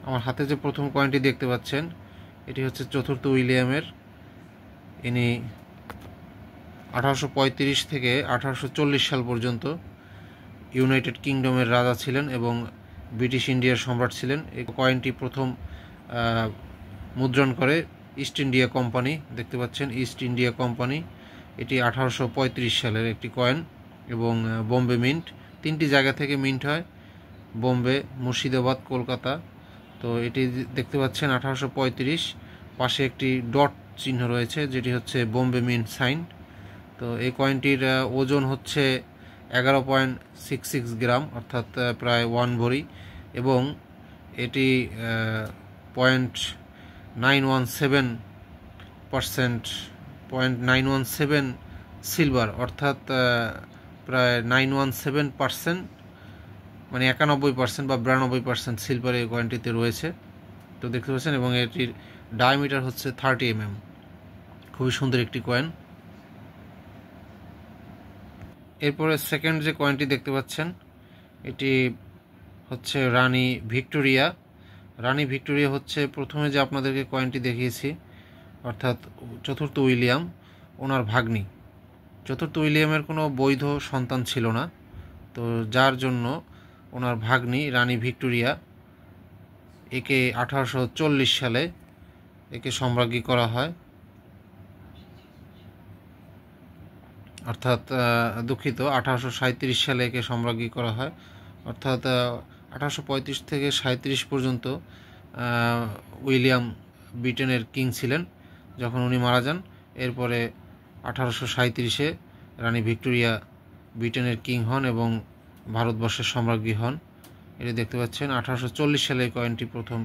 আমার হাতে যে প্রথম কয়েনটি দেখতে পাচ্ছেন এটি হচ্ছে চতুর্থ উইলিয়ামের। ইনি 1835 থেকে 1840 সাল পর্যন্ত ইউনাইটেড কিংডমের রাজা ছিলেন এবং ব্রিটিশ ইন্ডিয়ার সম্রাট ছিলেন। এই কয়েনটি প্রথম মুদ্রণ করে ইস্ট ইন্ডিয়া কোম্পানি। দেখতে পাচ্ছেন ইস্ট ইন্ডিয়া কোম্পানি। এটি 1835 সালের একটি কয়েন এবং বোম্বে মিন্ট। 3টি জায়গা থেকে মিন্ট হয়, বোম্বে, মুর্শিদাবাদ, কলকাতা। তো এটি দেখতে পাচ্ছেন 1835, পাশে একটি ডট চিহ্ন রয়েছে যেটি হচ্ছে বোম্বে মিন্ট সাইন। তো এই কয়েনটির ওজন হচ্ছে 11.66 গ্রাম, অর্থাৎ প্রায় 1 ভরি, এবং এটি 0.917% সিলভার, অর্থাৎ প্রায় 917%, মানে 91% বা 92% সিলভার এই কয়েনটিতে রয়েছে। তো দেখতে পাচ্ছেন, এবং এটির ডায়ামিটার হচ্ছে 30 mm। খুবই সুন্দর একটি কয়েন। এরপরে সেকেন্ড যে কয়েনটি দেখতে পাচ্ছেন এটি হচ্ছে রানী ভিক্টোরিয়া। রানী ভিক্টোরিয়া হচ্ছে প্রথমে যে আপনাদেরকে কয়েনটি দেখিয়েছি, অর্থাৎ চতুর্থ উইলিয়াম, ওনার ভাগ্নি। চতুর্থ উইলিয়ামের কোনো বৈধ সন্তান ছিল না, তো যার জন্য ওনার ভাগ্নি রানী ভিক্টোরিয়া একে 1840 সালে একে সম্রাজ্ঞী করা হয়। অর্থাৎ দুঃখিত, 1837 সালে একে সম্রাজ্ঞী করা হয়। অর্থাৎ 1835 থেকে 37 পর্যন্ত উইলিয়াম ব্রিটেনের কিং ছিলেন যখন উনি মারা যান। এরপরে 1837-এ রানী ভিক্টোরিয়া ব্রিটেনের কিং হন এবং ভারতবর্ষের সম্রাজ্ঞী হন। এটি দেখতে পাচ্ছেন 1840 সালে কয়েনটি প্রথম,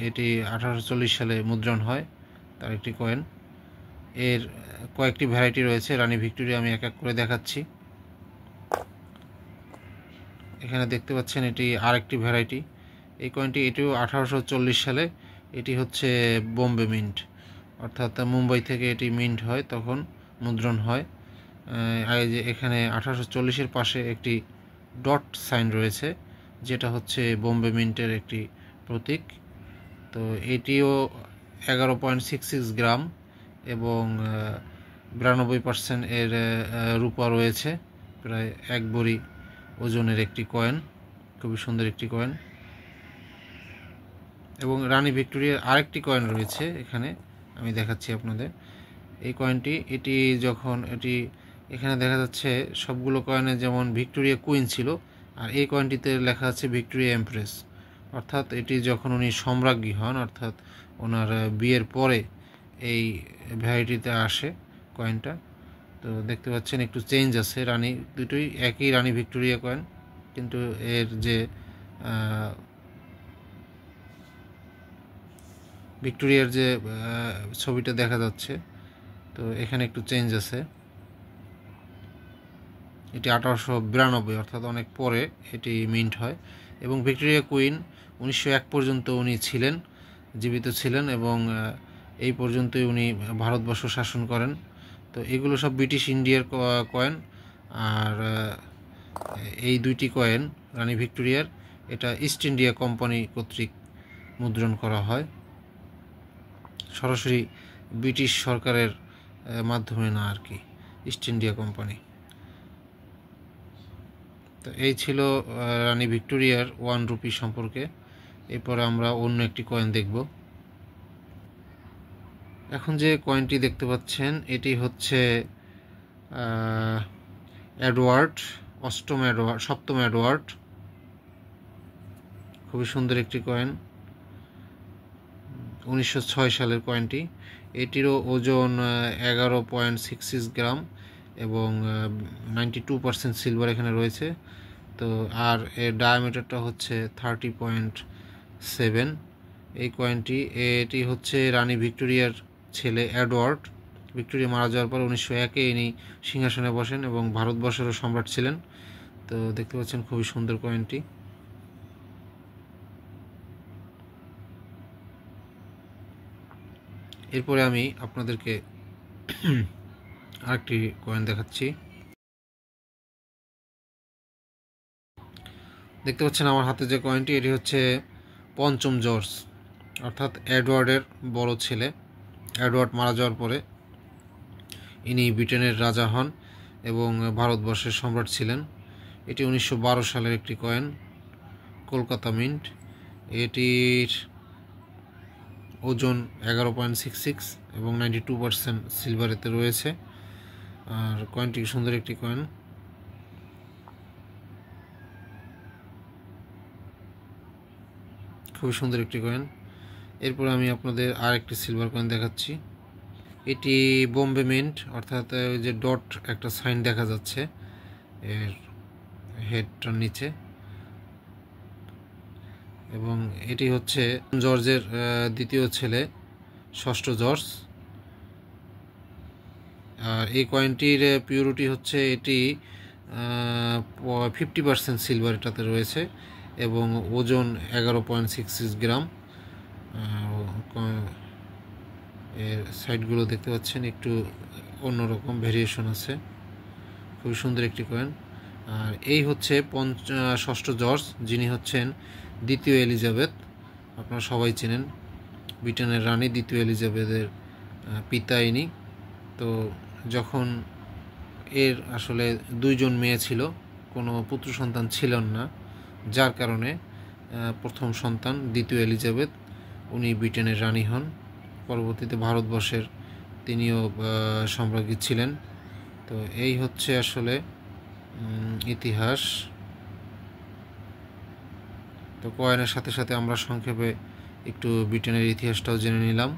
এটি 1840 সালে মুদ্রণ হয় তার একটি কয়েন। এর কয়েকটি ভ্যারাইটি রয়েছে রানী ভিক্টোরিয়া, আমি এক এক করে দেখাচ্ছি। এখানে দেখতে পাচ্ছেন এটি আরেকটি ভ্যারাইটি। এই কয়েনটি, এটিও 1840 সালে। এটি হচ্ছে বোম্বে মিন্ট, অর্থাৎ মুম্বাই থেকে এটি মিন্ট হয়, তখন মুদ্রণ হয়। যে এখানে 1840-এর পাশে একটি ডট সাইন রয়েছে যেটা হচ্ছে বোম্বে মিন্টের একটি প্রতীক। তো এটিও 11.66 গ্রাম এবং 92% এর রূপা রয়েছে, প্রায় 1 ভরি ওজনের একটি কয়েন। খুবই সুন্দর একটি কয়েন। এবং রানী ভিক্টোরিয়ার আরেকটি কয়েন রয়েছে এখানে, আমি দেখাচ্ছি আপনাদের। এই কয়েনটি, এটি যখন এখানে দেখা যাচ্ছে সবগুলো কয়েনে যেমন ভিক্টোরিয়া কুইন ছিল, আর এই কয়েনটিতে লেখা আছে ভিক্টোরিয়া এমপ্রেস। অর্থাৎ এটি যখন উনি সম্রাজ্ঞী হন, অর্থাৎ ওনার বিয়ের পরে এই ভ্যারাইটিতে আসে কয়েনটা। তো দেখতে পাচ্ছেন একটু চেঞ্জ আছে, রানী দুটোই একই রানী ভিক্টোরিয়া কয়েন, কিন্তু এর যে ভিক্টোরিয়ার যে ছবিটা দেখা যাচ্ছে, তো এখানে একটু চেঞ্জ আছে। এটি 1892, অর্থাৎ অনেক পরে এটি মিন্ট হয়। এবং ভিক্টোরিয়া কুইন 1901 পর্যন্ত উনি ছিলেন, জীবিত ছিলেন, এবং এই পর্যন্তই উনি ভারতবর্ষ শাসন করেন। তো এগুলো সব ব্রিটিশ ইন্ডিয়ার কয়েন। আর এই দুইটি কয়েন রানী ভিক্টোরিয়ার, এটা ইস্ট ইন্ডিয়া কোম্পানি কর্তৃক মুদ্রণ করা হয়, সরাসরি ব্রিটিশ সরকারের মাধ্যমে না আর কি, ইস্ট ইন্ডিয়া কোম্পানি। তো এই ছিল রানী ভিক্টোরিয়ার 1 রুপি সম্পর্কে। এরপরে আমরা অন্য একটি কয়েন দেখব। এখন যে কয়েনটি দেখতে পাচ্ছেন এটি হচ্ছে এডওয়ার্ড, সপ্তম এডওয়ার্ড। খুবই সুন্দর একটি কয়েন, 1906 সালের কয়েনটি। এটিরও ওজন 11.66 গ্রাম এবং 92% সিলভার এখানে রয়েছে। তো আর এর ডায়ামিটারটা হচ্ছে 30.7। এই কয়েনটি, এটি হচ্ছে রানী ভিক্টোরিয়ার ছেলে এডওয়ার্ড। ভিক্টোরিয়া মারা যাওয়ার পর 1901-এ ইনি সিংহাসনে বসেন এবং ভারতবর্ষেরও সম্রাট ছিলেন। তো দেখতে পাচ্ছেন খুবই সুন্দর কয়েনটি। এরপরে আমি আপনাদেরকে আরেকটি কয়েন দেখাচ্ছি। দেখতে পাচ্ছেন আমার হাতে যে কয়েনটি, এটি হচ্ছে পঞ্চম জর্জ অর্থাৎ এডওয়ার্ডের বড় ছেলে। এডওয়ার্ড মারা যাওয়ার পরে ইনি ব্রিটেনের রাজা হন এবং ভারতবর্ষের সম্রাট ছিলেন। এটি 1912 সালের একটি কয়েন, কলকাতা মিন্ট। এটির ওজন 11.66 এবং 92% সিলভারেতে রয়েছে। আর কয়েনটি সুন্দর একটি কয়েন। খুবই সুন্দর একটি কয়েন। এরপর আমি আপনাদের আর একটি সিলভার কয়েন দেখাচ্ছি। এটি বোম্বে মিন্ট, অর্থাৎ ওই যে ডট একটা সাইন দেখা যাচ্ছে এর হেডটার নিচে, এবং এটি হচ্ছে জর্জের দ্বিতীয় ছেলে, ষষ্ঠ জর্জ। আর এই কয়েনটির পিউরিটি হচ্ছে এটি 50% সিলভার এটাতে রয়েছে এবং ওজন 11.66 গ্রাম। এর সাইডগুলো দেখতে পাচ্ছেন একটু অন্যরকম ভেরিয়েশন আছে। খুবই সুন্দর একটি কয়েন। আর এই হচ্ছে ষষ্ঠ জর্জ, যিনি হচ্ছেন দ্বিতীয় এলিজাবেথ। আপনারা সবাই চেনেন, ব্রিটেনের রানী দ্বিতীয় এলিজাবেথের পিতা ইনি। তো যখন এর আসলে দুইজন মেয়ে ছিল, কোনো পুত্র সন্তান ছিলেন না, যার কারণে প্রথম সন্তান দ্বিতীয় এলিজাবেথ উনি ব্রিটেনের রানী হন। পরবর্তীতে ভারতবর্ষের তিনিও সম্রাজ্ঞী ছিলেন। তো এই হচ্ছে আসলে ইতিহাস। তো কয়েনের সাথে সাথে আমরা সংক্ষেপে একটু ব্রিটেনের ইতিহাসটাও জেনে নিলাম।